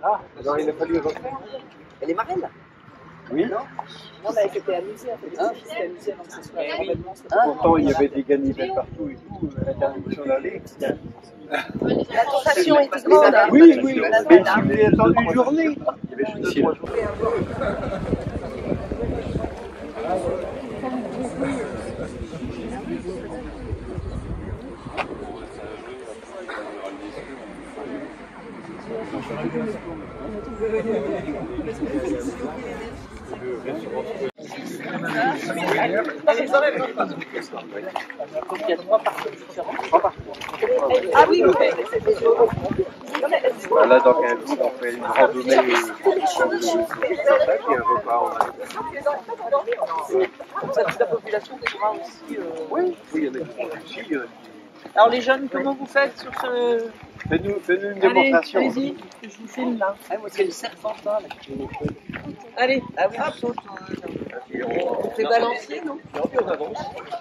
Ah, alors il a fallu refaire. Elle est marraine là? Oui. Non, mais elle s'était amusée, en fait. C'était amusée avant que ce soit complètement. Pourtant, il y avait des ganivelles partout et tout. L'interdiction d'aller. La tentation était grande. Oui, oui. Mais si vous avez attendu une journée. Il y avait juste 2-3 jours. Ah oui, oui. Là, dans 15 jours, on fait une randonnée et un repas en Inde. Comme ça, toute la population pourra aussi. Oui, il y en a qui aussi. Alors, les jeunes, comment vous faites sur ce. Fais-nous une démonstration. Allez-y, je vous filme là. Ah, moi, c'est le serpentin là. Allez, ah oui, on saute. On fait balancier, non?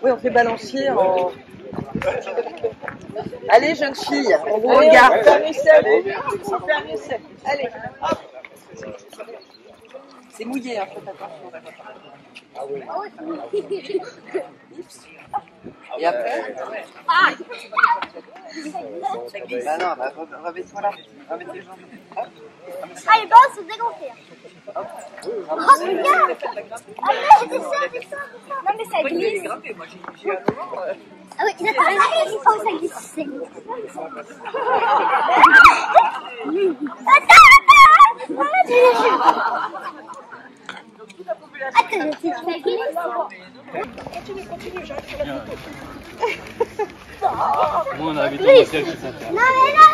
Oui, on fait balancier en. Allez, jeune fille, on vous regarde. On fait un essai. On fait un essai. Allez, hop. C'est mouillé, hein, faites attention. Ah oui. Et après? Ah! Bah non, bah, remets-toi là. Remets tes jambes. Hop. Ah, les bras sont dégonflés. Oh, regarde! Ah, mais c'est ça. Non, mais ça glisse. Ah oui, il a pas raison, il faut que ça glisse. Attends! Attends, tu fais glisse. Continue, j'arrive sur la photo. Moi, on a habité dans ciel qui s'intéresse. Non, mais non,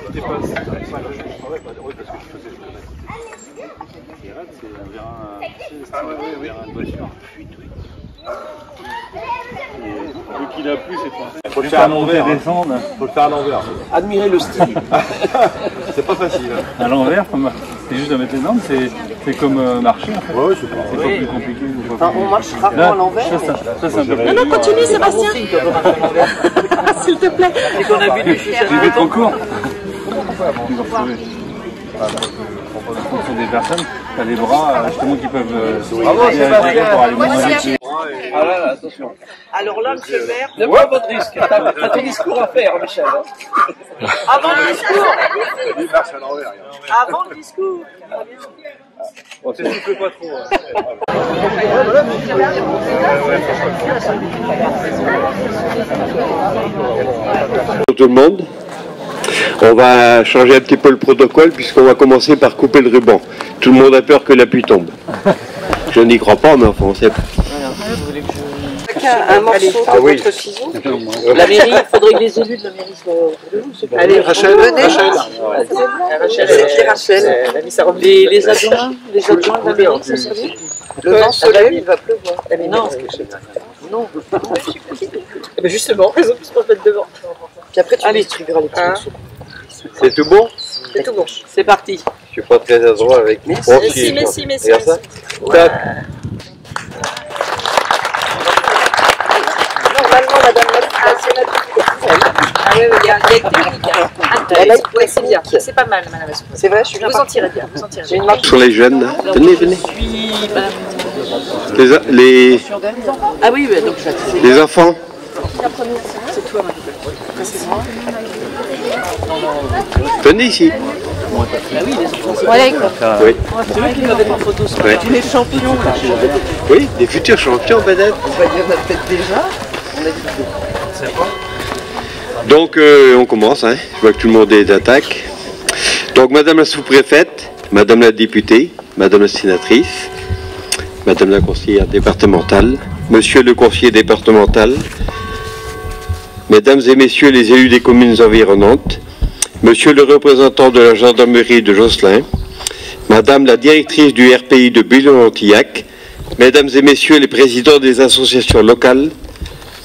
C'était pas ça. Je travaille pas drôle parce que je faisais c'est un vérin de voiture. Vu qu'il a plu, c'est pas. Faut le faire à l'envers. Faut le faire à l'envers. Admirez le style. C'est pas facile. À l'envers, c'est juste de mettre les jambes, c'est comme marcher en fait. Ouais, c'est pas plus compliqué. Enfin, on marche rarement à l'envers. Ça, c'est un peu plus. Non, continue, Sébastien. S'il te plaît. Et qu'on a vu du cher. Tu vais trop court. Ce sont des personnes qui ont des bras justement qui peuvent se réaliser pour aller moins vite. Ah là, attention. Alors là, monsieur le maire, Ne pas votre risque. T'as ton discours à faire, Michel. avant le discours. Il marche à l'envers. Avant le discours. Bon, tu souffles pas trop. Tout le monde. On va changer un petit peu le protocole puisqu'on va commencer par couper le ruban. Tout le monde a peur que la pluie tombe. Je n'y crois pas, mais enfin on sait pas. Un morceau de votre ciseau. La mairie, il faudrait que les élus de la mairie soient. Allez, Rachel, venez. Rachel. Rachel. Les adjoints de la mairie, ça servir. Le vent se lève, il va pleuvoir. Mais non. Non. Mais justement, les autres se mettre devant. Puis après, tu distribueras les petits morceaux. C'est tout bon? C'est tout bon. C'est parti. Je suis pas très adroit avec mes Merci. Regarde ça. Tac. Normalement, madame la ah oui, il y a une technique. Oui, c'est bien. C'est pas mal, madame. C'est vrai, je suis bien. Vous en tirez bien. J'ai une marque. Sur les jeunes, là. Venez. Les... Ah oui, donc Les enfants. c'est toi, Venez ici. Voilà, quoi. Oui. C'est eux qui m'avaient en photo ce matin. Tu es champion, là. Oui, des futurs champions, peut-être. On va dire, on a peut-être déjà. Donc, on commence. Hein. Je vois que tout le monde est d'attaque. Donc, madame la sous-préfète, madame la députée, madame la sénatrice, madame la conseillère départementale, monsieur le conseiller départemental, mesdames et messieurs les élus des communes environnantes, monsieur le représentant de la gendarmerie de Josselin, madame la directrice du RPI de Bouillon-Lantillac, mesdames et messieurs les présidents des associations locales,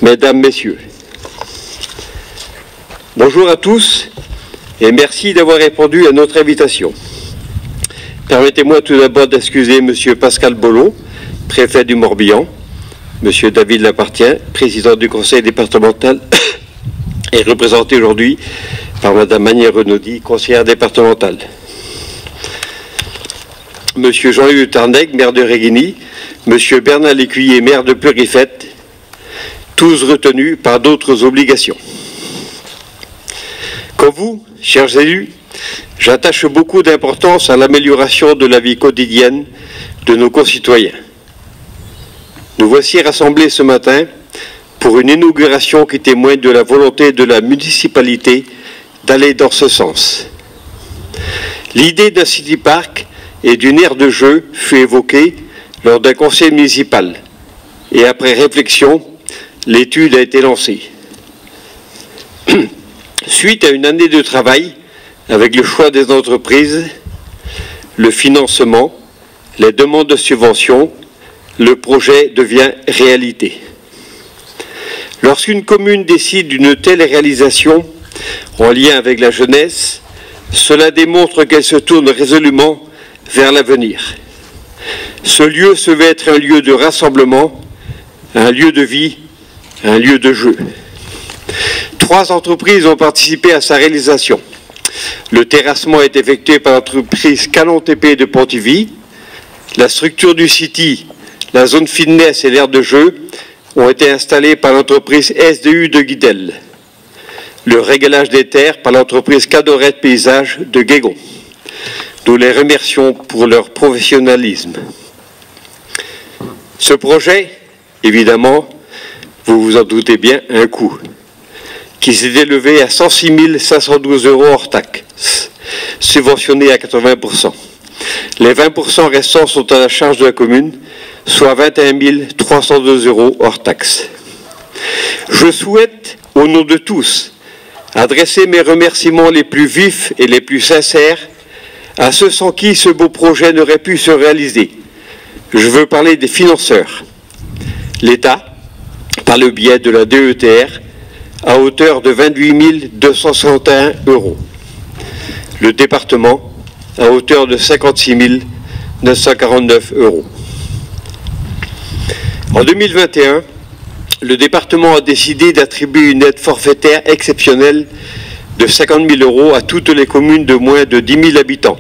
mesdames, messieurs. Bonjour à tous et merci d'avoir répondu à notre invitation. Permettez-moi tout d'abord d'excuser monsieur Pascal Bollon, préfet du Morbihan, M. David Lapartien, président du conseil départemental, est représenté aujourd'hui par Mme Agnès Renaudy, conseillère départementale. M. Jean-Hugues Tarnec, maire de Réginy, M. Bernard Lécuyer, maire de Plurifette, tous retenus par d'autres obligations. Comme vous, chers élus, j'attache beaucoup d'importance à l'amélioration de la vie quotidienne de nos concitoyens. Nous voici rassemblés ce matin pour une inauguration qui témoigne de la volonté de la municipalité d'aller dans ce sens. L'idée d'un City Park et d'une aire de jeu fut évoquée lors d'un conseil municipal et après réflexion, l'étude a été lancée. Suite à une année de travail avec le choix des entreprises, le financement, les demandes de subventions, le projet devient réalité. Lorsqu'une commune décide d'une telle réalisation en lien avec la jeunesse, cela démontre qu'elle se tourne résolument vers l'avenir. Ce lieu se veut être un lieu de rassemblement, un lieu de vie, un lieu de jeu. 3 entreprises ont participé à sa réalisation. Le terrassement est effectué par l'entreprise Canon TP de Pontivy. La structure du City, la zone fitness et l'aire de jeu ont été installés par l'entreprise SDU de Guidel. Le régalage des terres par l'entreprise Cadorette Paysage de Guégon. Nous les remercions pour leur professionnalisme. Ce projet, évidemment, vous vous en doutez bien, a un coût qui s'est élevé à 106 512 € hors taxes, subventionné à 80%. Les 20% restants sont à la charge de la commune, soit 21 302 € hors taxes. Je souhaite, au nom de tous, adresser mes remerciements les plus vifs et les plus sincères à ceux sans qui ce beau projet n'aurait pu se réaliser. Je veux parler des financeurs. L'État, par le biais de la DETR, à hauteur de 28 261 €. Le département, à hauteur de 56 949 €. En 2021, le département a décidé d'attribuer une aide forfaitaire exceptionnelle de 50 000 € à toutes les communes de moins de 10 000 habitants.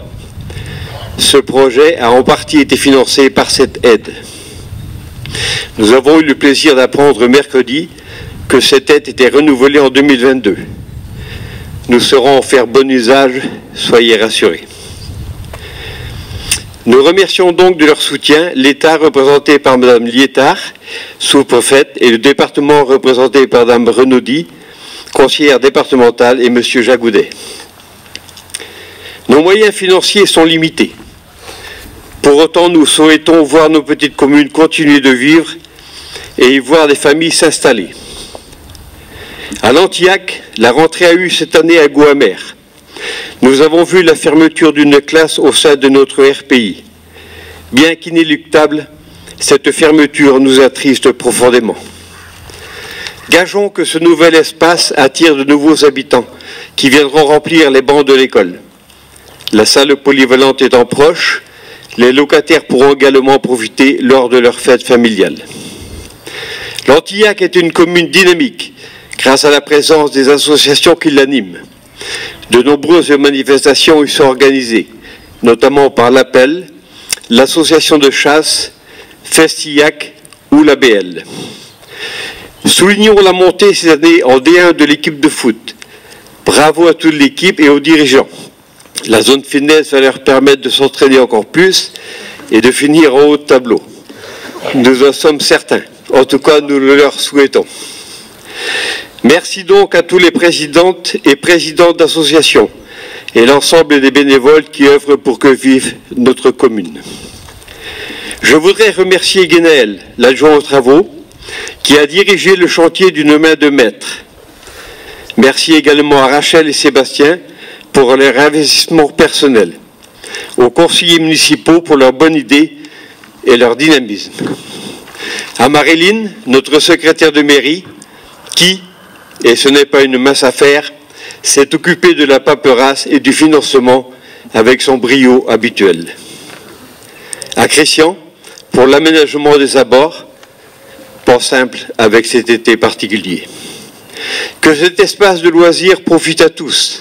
Ce projet a en partie été financé par cette aide. Nous avons eu le plaisir d'apprendre mercredi que cette aide était renouvelée en 2022. Nous saurons en faire bon usage, soyez rassurés. Nous remercions donc de leur soutien l'État représenté par Mme Liétard, sous-préfète, et le département représenté par Mme Renaudy, conseillère départementale, et M. Jagoudet. Nos moyens financiers sont limités. Pour autant, nous souhaitons voir nos petites communes continuer de vivre et y voir des familles s'installer. À Lantillac, la rentrée a eu cette année un goût amer. Nous avons vu la fermeture d'une classe au sein de notre RPI. Bien qu'inéluctable, cette fermeture nous attriste profondément. Gageons que ce nouvel espace attire de nouveaux habitants qui viendront remplir les bancs de l'école. La salle polyvalente étant proche, les locataires pourront également profiter lors de leur fête familiale. Lantillac est une commune dynamique grâce à la présence des associations qui l'animent. De nombreuses manifestations y sont organisées, notamment par l'Appel, l'association de chasse, Festillac ou l'ABL. Soulignons la montée cette année en D1 de l'équipe de foot. Bravo à toute l'équipe et aux dirigeants. La zone fitness va leur permettre de s'entraîner encore plus et de finir en haut de tableau. Nous en sommes certains. En tout cas, nous le leur souhaitons. Merci donc à tous les présidentes et présidents d'associations et l'ensemble des bénévoles qui œuvrent pour que vive notre commune. Je voudrais remercier Guénaël, l'adjoint aux travaux, qui a dirigé le chantier d'une main de maître. Merci également à Rachel et Sébastien pour leur investissement personnel, aux conseillers municipaux pour leur bonne idée et leur dynamisme, à Marilyn, notre secrétaire de mairie, qui, et ce n'est pas une mince affaire, s'est occupée de la paperasse et du financement avec son brio habituel. À Christian, pour l'aménagement des abords, pas simple avec cet été particulier. Que cet espace de loisirs profite à tous.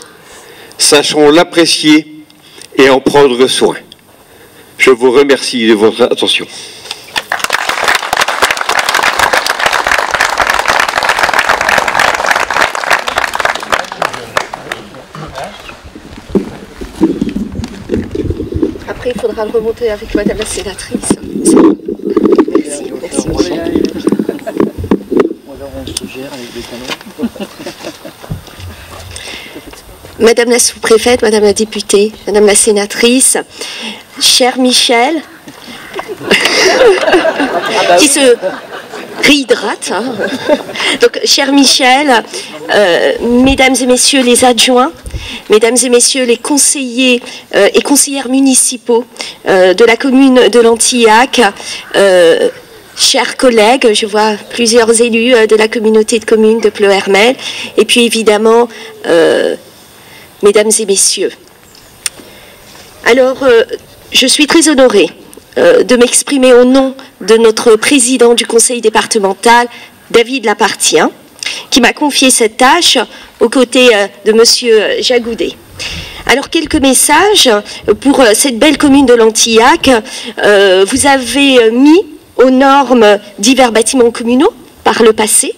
Sachons l'apprécier et en prendre soin. Je vous remercie de votre attention. Après, il faudra le remonter avec Madame la sénatrice. Merci, merci. Madame la sous-préfète, Madame la députée, Madame la sénatrice, cher Michel, qui se réhydrate. Hein. Donc, cher Michel, Mesdames et Messieurs les adjoints, Mesdames et Messieurs les conseillers et conseillères municipaux de la commune de Lantillac, chers collègues, je vois plusieurs élus de la communauté de communes de Pleuhermel, et puis évidemment, Mesdames et Messieurs. Alors, je suis très honorée de m'exprimer au nom de notre président du conseil départemental, David Lapartien, qui m'a confié cette tâche aux côtés de Monsieur Jagoudet. Alors, quelques messages pour cette belle commune de Lantillac. Vous avez mis aux normes divers bâtiments communaux par le passé.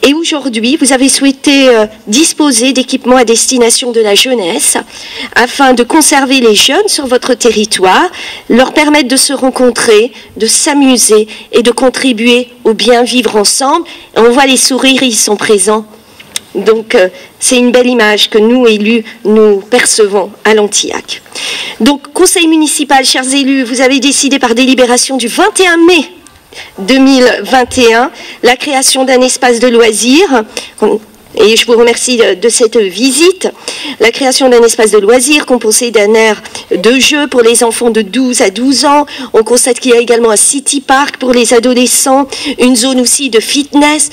Et aujourd'hui, vous avez souhaité disposer d'équipements à destination de la jeunesse afin de conserver les jeunes sur votre territoire, leur permettre de se rencontrer, de s'amuser et de contribuer au bien vivre ensemble. Et on voit les sourires, ils sont présents. Donc, c'est une belle image que nous, élus, nous percevons à Lantillac. Donc, conseil municipal, chers élus, vous avez décidé par délibération du 21 mai 2021, la création d'un espace de loisirs, et je vous remercie de cette visite, la création d'un espace de loisirs composé d'un aire de jeu pour les enfants de 12 à 12 ans. On constate qu'il y a également un city park pour les adolescents, une zone aussi de fitness.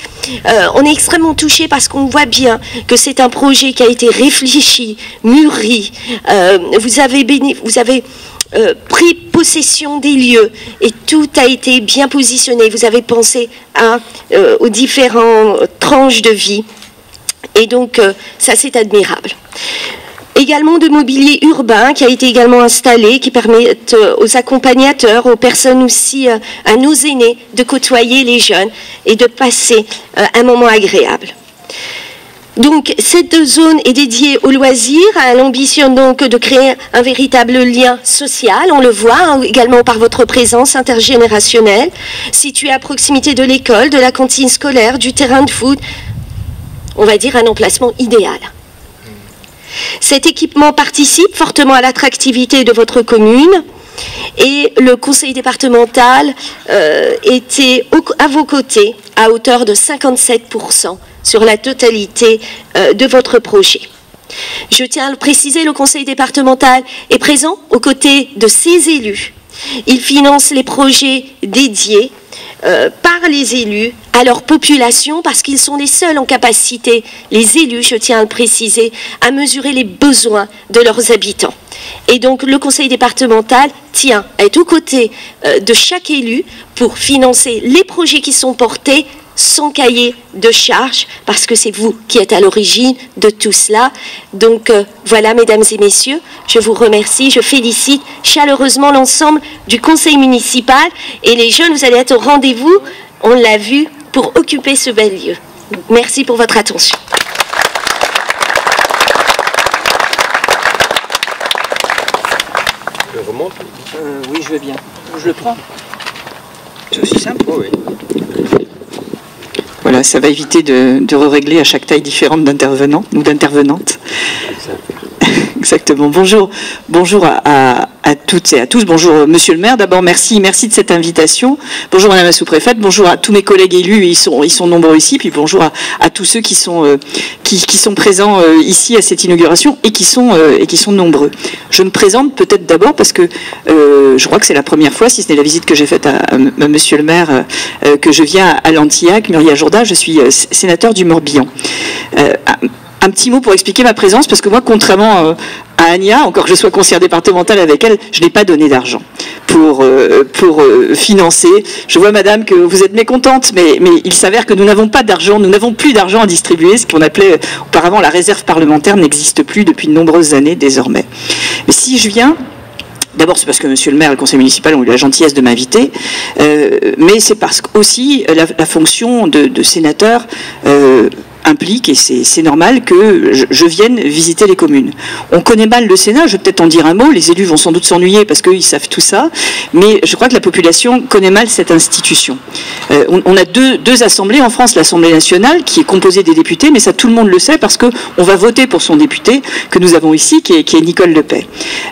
On est extrêmement touché parce qu'on voit bien que c'est un projet qui a été réfléchi, mûri. Vous avez pris possession des lieux et tout a été bien positionné. Vous avez pensé aux différentes tranches de vie et donc ça c'est admirable. Également de mobilier urbain qui a été également installé, qui permet aux accompagnateurs, aux personnes aussi, à nos aînés de côtoyer les jeunes et de passer un moment agréable. Donc, cette zone est dédiée aux loisirs. Elle ambitionne donc de créer un véritable lien social. On le voit hein, également par votre présence intergénérationnelle, située à proximité de l'école, de la cantine scolaire, du terrain de foot. On va dire un emplacement idéal. Cet équipement participe fortement à l'attractivité de votre commune. Et le conseil départemental était à vos côtés à hauteur de 57% sur la totalité de votre projet. Je tiens à le préciser, le conseil départemental est présent aux côtés de ses élus. Il finance les projets dédiés par les élus à leur population parce qu'ils sont les seuls en capacité, les élus, je tiens à le préciser, à mesurer les besoins de leurs habitants. Et donc le conseil départemental tient à être aux côtés de chaque élu pour financer les projets qui sont portés sans cahier de charge, parce que c'est vous qui êtes à l'origine de tout cela. Donc voilà, mesdames et messieurs, je vous remercie, je félicite chaleureusement l'ensemble du conseil municipal et les jeunes, vous allez être au rendez-vous, on l'a vu, pour occuper ce bel lieu. Merci pour votre attention. Je remonte Oui, je veux bien. Je le prends. C'est aussi simple. Oh, oui. Voilà, ça va éviter de régler à chaque taille différente d'intervenants ou d'intervenantes. Exactement. Bonjour à toutes et à tous. Bonjour Monsieur le maire. D'abord, merci de cette invitation. Bonjour Madame la sous-préfète. Bonjour à tous mes collègues élus. Ils sont nombreux ici. Puis bonjour à tous ceux qui sont présents ici à cette inauguration et qui sont nombreux. Je me présente peut-être d'abord parce que je crois que c'est la première fois, si ce n'est la visite que j'ai faite à Monsieur le maire, que je viens à Lantillac, Muriel Jourda. Je suis sénateur du Morbihan. Un petit mot pour expliquer ma présence, parce que moi, contrairement à Ania, encore que je sois conseillère départementale avec elle, je n'ai pas donné d'argent pour financer. Je vois, madame, que vous êtes mécontente, mais il s'avère que nous n'avons pas d'argent, nous n'avons plus d'argent à distribuer. Ce qu'on appelait auparavant la réserve parlementaire n'existe plus depuis de nombreuses années désormais. Mais si je viens... D'abord, c'est parce que monsieur le maire et le conseil municipal ont eu la gentillesse de m'inviter, mais c'est parce qu'aussi la fonction de sénateur implique, et c'est normal, que je vienne visiter les communes. On connaît mal le Sénat, je vais peut-être en dire un mot, les élus vont sans doute s'ennuyer parce qu'ils savent tout ça, mais je crois que la population connaît mal cette institution. On a deux assemblées en France, l'Assemblée nationale, qui est composée des députés, mais ça tout le monde le sait parce qu'on va voter pour son député que nous avons ici, qui est Nicole Lepay.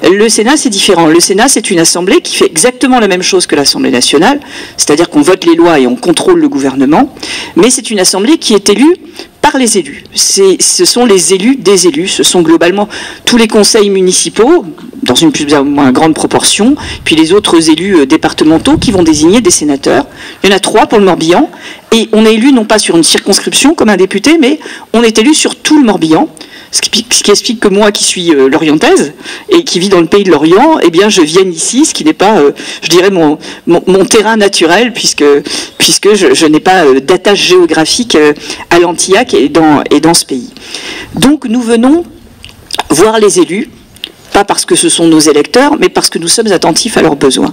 Le Sénat, c'est différent. Le Sénat, c'est une assemblée qui fait exactement la même chose que l'Assemblée nationale, c'est-à-dire qu'on vote les lois et on contrôle le gouvernement, mais c'est une assemblée qui est élue par les élus. Ce sont les élus des élus, ce sont globalement tous les conseils municipaux, dans une plus ou moins grande proportion, puis les autres élus départementaux qui vont désigner des sénateurs. Il y en a 3 pour le Morbihan, et on est élu non pas sur une circonscription comme un député, mais on est élu sur tout le Morbihan. Ce qui explique que moi, qui suis lorientaise et qui vis dans le pays de l'Orient, eh bien, je viens ici, ce qui n'est pas, je dirais, mon terrain naturel, puisque je n'ai pas d'attache géographique à l'Antillac et dans ce pays. Donc, nous venons voir les élus, pas parce que ce sont nos électeurs, mais parce que nous sommes attentifs à leurs besoins.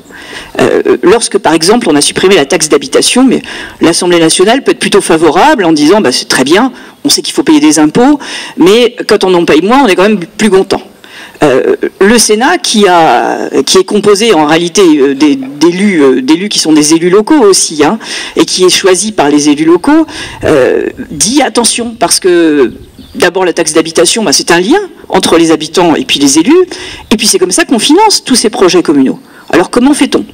Lorsque, par exemple, on a supprimé la taxe d'habitation, mais l'Assemblée nationale peut être plutôt favorable en disant bah, c'est très bien, on sait qu'il faut payer des impôts, mais quand on en paye moins, on est quand même plus content. Le Sénat, qui est composé en réalité d'élus qui sont des élus locaux aussi, hein, et qui est choisi par les élus locaux, dit attention, parce que d'abord la taxe d'habitation, bah, c'est un lien entre les habitants et puis les élus, et puis c'est comme ça qu'on finance tous ces projets communaux. Alors comment fait-on?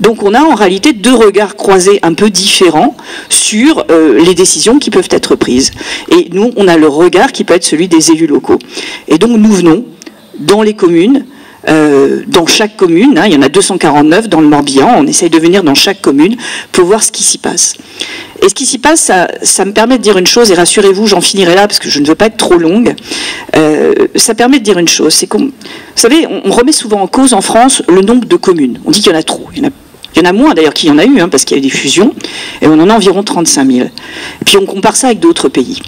Donc on a en réalité 2 regards croisés un peu différents sur les décisions qui peuvent être prises. Et nous, on a le regard qui peut être celui des élus locaux. Et donc nous venons dans les communes, dans chaque commune, hein, il y en a 249 dans le Morbihan, on essaye de venir dans chaque commune pour voir ce qui s'y passe. Et ce qui s'y passe, ça me permet de dire une chose, et rassurez-vous, j'en finirai là parce que je ne veux pas être trop longue. Ça permet de dire une chose, c'est qu'on, vous savez, on remet souvent en cause en France le nombre de communes. On dit qu'il y en a trop, il y en a moins d'ailleurs qu'il y en a eu, hein, parce qu'il y a eu des fusions, et on en a environ 35 000. Et puis on compare ça avec d'autres pays.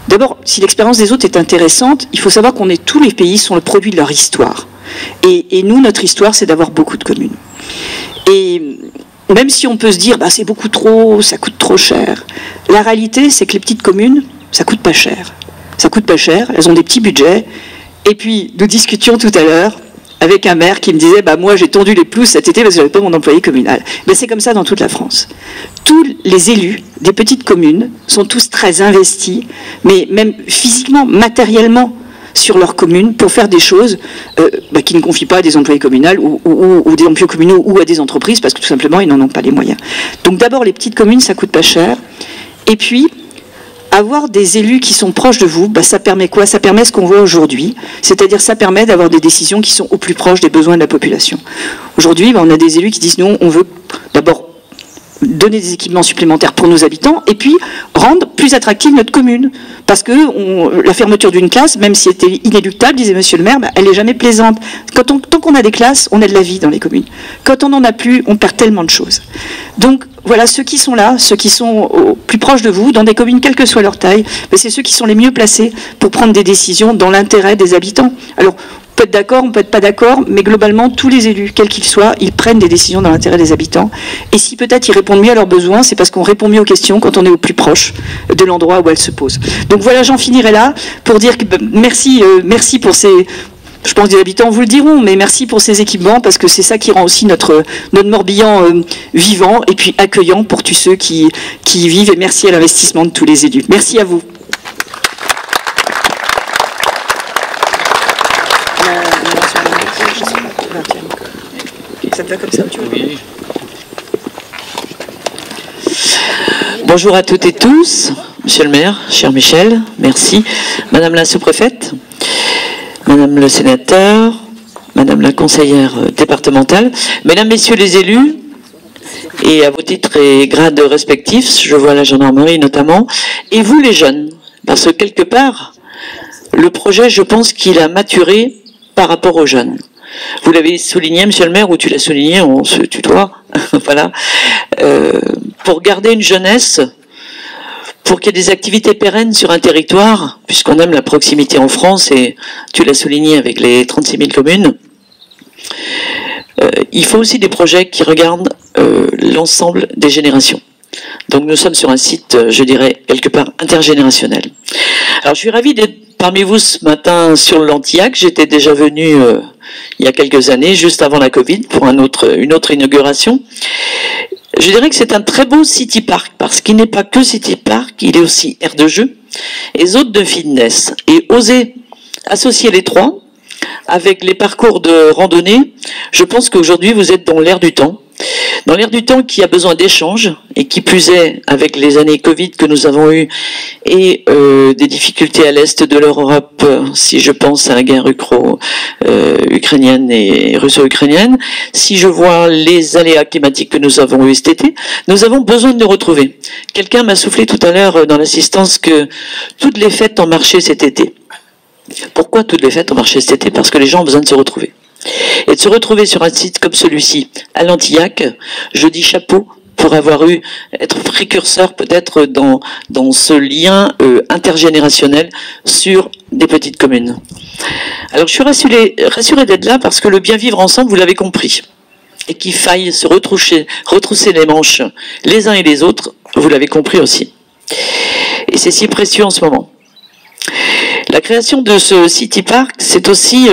D'abord, si l'expérience des autres est intéressante, il faut savoir tous les pays sont le produit de leur histoire. Et nous, notre histoire, c'est d'avoir beaucoup de communes. Et même si on peut se dire, bah, c'est beaucoup trop, ça coûte trop cher, la réalité, c'est que les petites communes, ça coûte pas cher. Ça coûte pas cher, elles ont des petits budgets. Et puis, nous discutions tout à l'heure avec un maire qui me disait, bah, moi, j'ai tendu les pelouses cet été parce que j'avais pas mon employé communal. Ben, c'est comme ça dans toute la France. Tous les élus des petites communes sont tous très investis, mais même physiquement, matériellement, sur leur commune pour faire des choses qui ne confient pas à des employés communaux ou des employés communaux ou à des entreprises parce que tout simplement ils n'en ont pas les moyens. Donc d'abord les petites communes ça coûte pas cher et puis avoir des élus qui sont proches de vous, bah, ça permet quoi? Ça permet ce qu'on voit aujourd'hui, c'est-à-dire ça permet d'avoir des décisions qui sont au plus proche des besoins de la population. Aujourd'hui, bah, on a des élus qui disent non, on veut d'abord donner des équipements supplémentaires pour nos habitants et puis rendre plus attractive notre commune. Parce que la fermeture d'une classe, même si elle était inéluctable, disait monsieur le maire, bah, elle n'est jamais plaisante. Tant qu'on a des classes, on a de la vie dans les communes. Quand on n'en a plus, on perd tellement de choses. Donc voilà, ceux qui sont là, ceux qui sont au plus proches de vous, dans des communes, quelle que soit leur taille, bah, c'est ceux qui sont les mieux placés pour prendre des décisions dans l'intérêt des habitants. Alors, on peut être d'accord, on peut être pas d'accord, mais globalement, tous les élus, quels qu'ils soient, ils prennent des décisions dans l'intérêt des habitants. Et si peut-être ils répondent mieux à leurs besoins, c'est parce qu'on répond mieux aux questions quand on est au plus proche de l'endroit où elles se posent. Donc voilà, j'en finirai là pour dire que merci pour ces... Je pense que les habitants vous le diront, mais merci pour ces équipements parce que c'est ça qui rend aussi notre Morbihan vivant et puis accueillant pour tous ceux qui y vivent. Et merci à l'investissement de tous les élus. Merci à vous. Ça te va comme ça, tu vois? Oui. Bonjour à toutes et tous. Monsieur le maire, cher Michel, merci. Madame la sous-préfète, Madame le sénateur, Madame la conseillère départementale, Mesdames, Messieurs les élus, et à vos titres et grades respectifs, je vois la gendarmerie notamment, et vous les jeunes, parce que quelque part, le projet, je pense qu'il a maturé par rapport aux jeunes. Vous l'avez souligné, monsieur le maire, ou tu l'as souligné, on se tutoie, voilà, pour garder une jeunesse, pour qu'il y ait des activités pérennes sur un territoire, puisqu'on aime la proximité en France, et tu l'as souligné avec les 36 000 communes, il faut aussi des projets qui regardent l'ensemble des générations. Donc nous sommes sur un site, je dirais, quelque part intergénérationnel. Alors je suis ravi d'être parmi vous ce matin sur l'Antillac. J'étais déjà venu il y a quelques années, juste avant la Covid, pour une autre inauguration. Je dirais que c'est un très beau city park, parce qu'il n'est pas que city park, il est aussi aire de jeu et zone de fitness. Et oser associer les trois avec les parcours de randonnée, je pense qu'aujourd'hui vous êtes dans l'air du temps. Dans l'air du temps qui a besoin d'échanges, et qui plus est avec les années Covid que nous avons eues, et des difficultés à l'est de l'Europe, si je pense à la guerre ukrainienne et russo-ukrainienne, si je vois les aléas climatiques que nous avons eus cet été, nous avons besoin de nous retrouver. Quelqu'un m'a soufflé tout à l'heure dans l'assistance que toutes les fêtes ont marché cet été. Pourquoi toutes les fêtes ont marché cet été? Parce que les gens ont besoin de se retrouver. Et de se retrouver sur un site comme celui-ci, à l'Antillac, je dis chapeau pour être précurseur peut-être dans ce lien intergénérationnel sur des petites communes. Alors je suis rassuré d'être là parce que le bien vivre ensemble, vous l'avez compris, et qu'il faille se retrousser les manches les uns et les autres, vous l'avez compris aussi. Et c'est si précieux en ce moment. La création de ce City Park, c'est aussi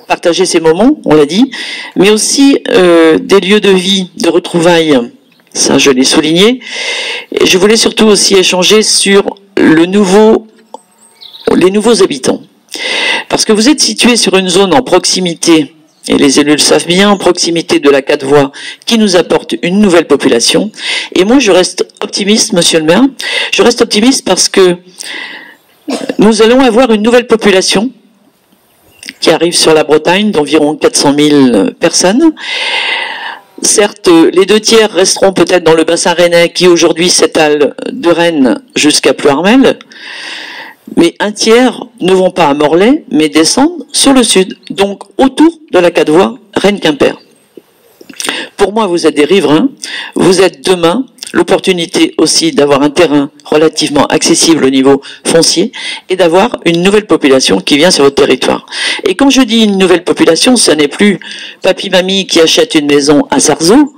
partager ces moments, on l'a dit, mais aussi des lieux de vie, de retrouvailles, ça je l'ai souligné. Et je voulais surtout aussi échanger sur les nouveaux habitants. Parce que vous êtes situé sur une zone en proximité, et les élus le savent bien, en proximité de la 4 voies, qui nous apporte une nouvelle population. Et moi je reste optimiste, monsieur le maire, je reste optimiste parce que nous allons avoir une nouvelle population qui arrive sur la Bretagne d'environ 400 000 personnes. Certes, les 2/3 resteront peut-être dans le bassin rennais qui aujourd'hui s'étale de Rennes jusqu'à Ploërmel, mais 1/3 ne vont pas à Morlaix, mais descendent sur le sud, donc autour de la 4 voies Rennes-Quimper. Pour moi, vous êtes des riverains, vous êtes demain l'opportunité aussi d'avoir un terrain relativement accessible au niveau foncier et d'avoir une nouvelle population qui vient sur votre territoire. Et quand je dis une nouvelle population, ce n'est plus papy-mamie qui achète une maison à Sarzeau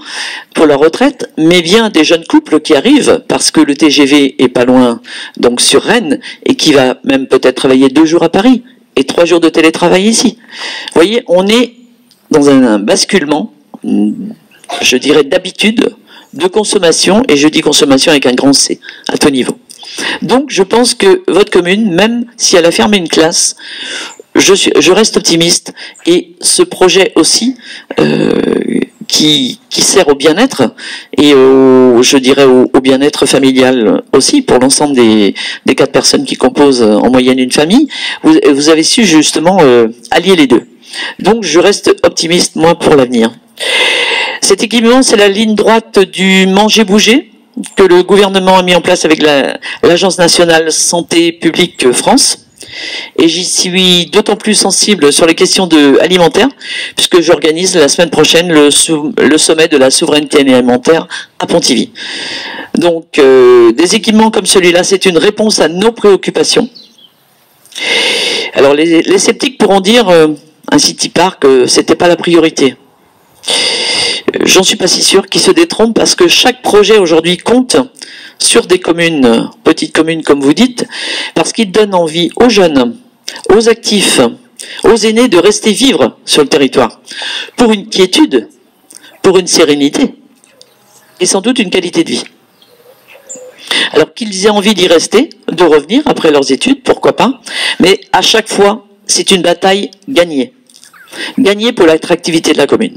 pour la retraite, mais bien des jeunes couples qui arrivent parce que le TGV est pas loin, donc sur Rennes, et qui va même peut-être travailler 2 jours à Paris et 3 jours de télétravail ici. Vous voyez, on est dans un basculement, je dirais, d'habitude, de consommation, et je dis consommation avec un grand C, à tout niveau. Donc je pense que votre commune, même si elle a fermé une classe, je reste optimiste, et ce projet aussi, qui sert au bien-être, et je dirais au bien-être familial aussi, pour l'ensemble des 4 personnes qui composent en moyenne une famille, vous avez su justement allier les deux. Donc je reste optimiste, moi, pour l'avenir. Cet équipement, c'est la ligne droite du manger-bouger que le gouvernement a mis en place avec l'Agence nationale santé publique France. Et j'y suis d'autant plus sensible sur les questions alimentaires, puisque j'organise la semaine prochaine le sommet de la souveraineté alimentaire à Pontivy. Donc, des équipements comme celui-là, c'est une réponse à nos préoccupations. Alors, les sceptiques pourront dire, un city park, c'était pas la priorité. J'en suis pas si sûr qu'ils se détrompent parce que chaque projet aujourd'hui compte sur des communes, petites communes comme vous dites, parce qu'ils donnent envie aux jeunes, aux actifs, aux aînés de rester vivre sur le territoire, pour une quiétude, pour une sérénité et sans doute une qualité de vie. Alors qu'ils aient envie d'y rester, de revenir après leurs études, pourquoi pas, mais à chaque fois, c'est une bataille gagnée. Gagnée pour l'attractivité de la commune.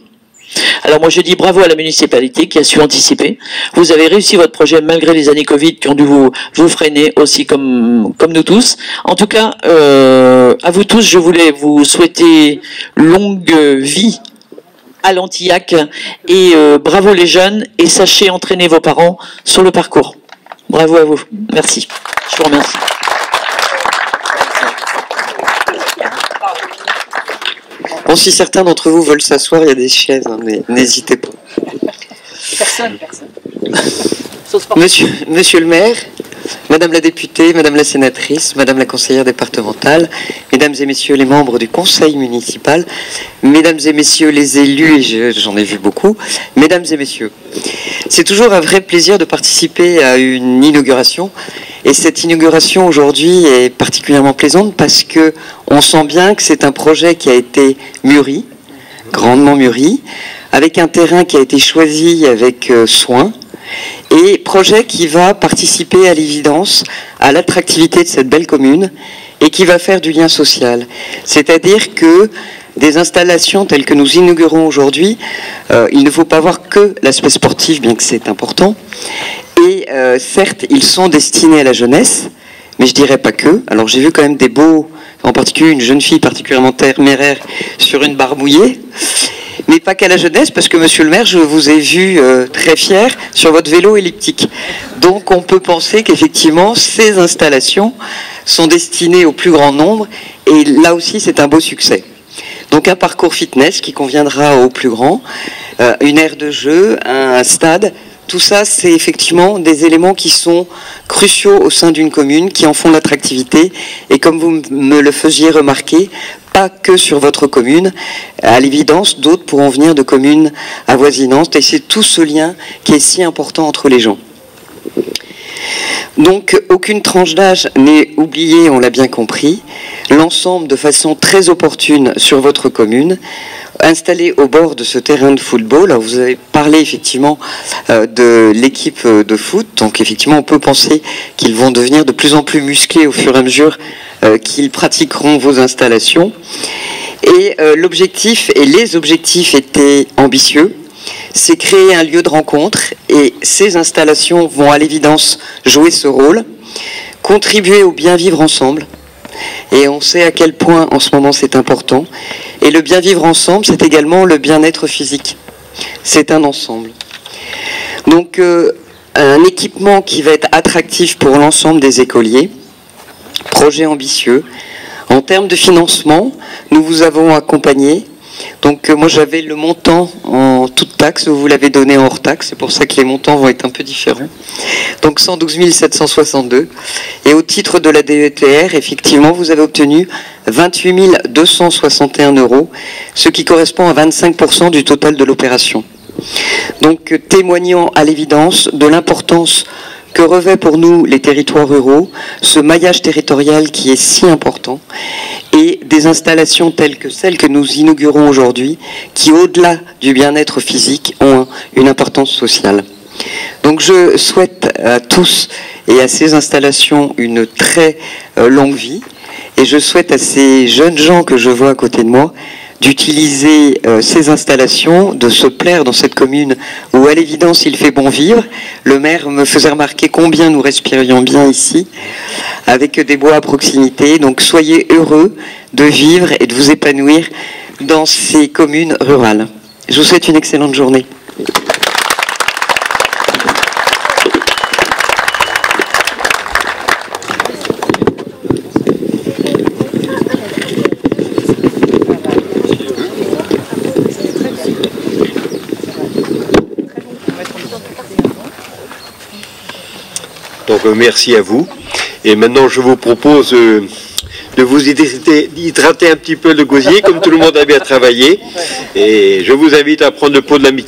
Alors moi je dis bravo à la municipalité qui a su anticiper. Vous avez réussi votre projet malgré les années Covid qui ont dû vous freiner aussi comme nous tous. En tout cas, à vous tous, je voulais vous souhaiter longue vie à l'Antillac et bravo les jeunes et sachez entraîner vos parents sur le parcours. Bravo à vous. Merci. Je vous remercie. Bon, si certains d'entre vous veulent s'asseoir, il y a des chaises, hein, mais n'hésitez pas. Personne. Monsieur le maire, Madame la députée, Madame la sénatrice, Madame la conseillère départementale, Mesdames et Messieurs les membres du conseil municipal, Mesdames et Messieurs les élus, et j'en ai vu beaucoup, Mesdames et Messieurs, c'est toujours un vrai plaisir de participer à une inauguration. Et cette inauguration aujourd'hui est particulièrement plaisante parce que on sent bien que c'est un projet qui a été mûri, grandement mûri, avec un terrain qui a été choisi avec soin, et projet qui va participer à l'évidence à l'attractivité de cette belle commune et qui va faire du lien social. C'est-à-dire que des installations telles que nous inaugurons aujourd'hui, il ne faut pas voir que l'aspect sportif, bien que c'est important. Et certes, ils sont destinés à la jeunesse, mais je dirais pas que. Alors j'ai vu quand même des beaux, en particulier une jeune fille particulièrement téméraire sur une barre mouillée, mais pas qu'à la jeunesse, parce que monsieur le maire, je vous ai vu très fier sur votre vélo elliptique. Donc on peut penser qu'effectivement, ces installations sont destinées au plus grand nombre, et là aussi c'est un beau succès. Donc un parcours fitness qui conviendra au plus grand, une aire de jeu, un stade. Tout ça, c'est effectivement des éléments qui sont cruciaux au sein d'une commune, qui en font l'attractivité. Et comme vous me le faisiez remarquer, pas que sur votre commune, à l'évidence, d'autres pourront venir de communes avoisinantes. Et c'est tout ce lien qui est si important entre les gens. Donc, aucune tranche d'âge n'est oubliée, on l'a bien compris. L'ensemble de façon très opportune sur votre commune, installé au bord de ce terrain de football. Alors, vous avez parlé effectivement de l'équipe de foot, donc effectivement on peut penser qu'ils vont devenir de plus en plus musclés au fur et à mesure qu'ils pratiqueront vos installations. Et l'objectif et les objectifs étaient ambitieux. C'est créer un lieu de rencontre, et ces installations vont à l'évidence jouer ce rôle, contribuer au bien vivre ensemble. Et on sait à quel point en ce moment c'est important. Et le bien vivre ensemble, c'est également le bien-être physique. C'est un ensemble. Donc un équipement qui va être attractif pour l'ensemble des écoliers, projet ambitieux. En termes de financement, nous vous avons accompagné. Donc moi j'avais le montant en toute taxe, vous l'avez donné en hors taxe, c'est pour ça que les montants vont être un peu différents. Donc 112 762. Et au titre de la DETR, effectivement, vous avez obtenu 28 261 €, ce qui correspond à 25% du total de l'opération. Donc témoignant à l'évidence de l'importance que revêt pour nous les territoires ruraux, ce maillage territorial qui est si important, et des installations telles que celles que nous inaugurons aujourd'hui, qui au-delà du bien-être physique ont une importance sociale. Donc je souhaite à tous et à ces installations une très longue vie, et je souhaite à ces jeunes gens que je vois à côté de moi d'utiliser ces installations, de se plaire dans cette commune où à l'évidence il fait bon vivre. Le maire me faisait remarquer combien nous respirions bien ici, avec des bois à proximité. Donc soyez heureux de vivre et de vous épanouir dans ces communes rurales. Je vous souhaite une excellente journée. Donc merci à vous. Et maintenant je vous propose de vous hydrater un petit peu le gosier, comme tout le monde a bien travaillé. Et je vous invite à prendre le pot de l'amitié.